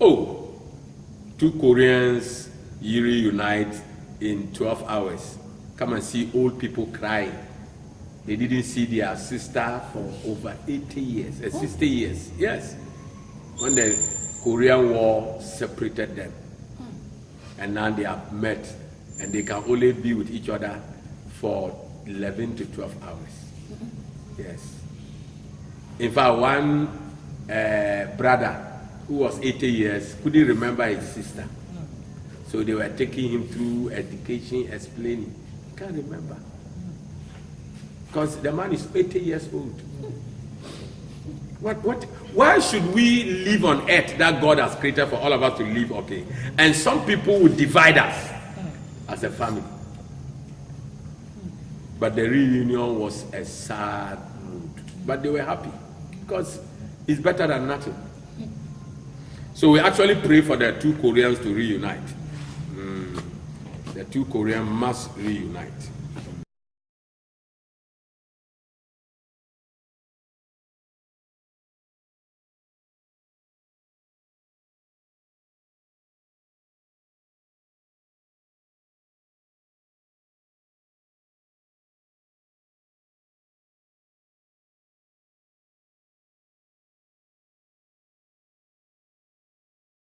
Oh, two Koreans reunite in 12 hours. Come and see old people crying. They didn't see their sister for over 80 years, 60 years. Yes. When the Korean War separated them. And now they have met and they can only be with each other for 11 to 12 hours. Yes. In fact, one brother who was 80 years couldn't remember his sister. So they were taking him through education, explaining. He can't remember. Because the man is 80 years old. Why should we live on earth that God has created for all of us to live, okay? And some people will divide us as a family. But the reunion was a sad mood. But they were happy because it's better than nothing. So we actually pray for the two Koreans to reunite. The two Koreans must reunite.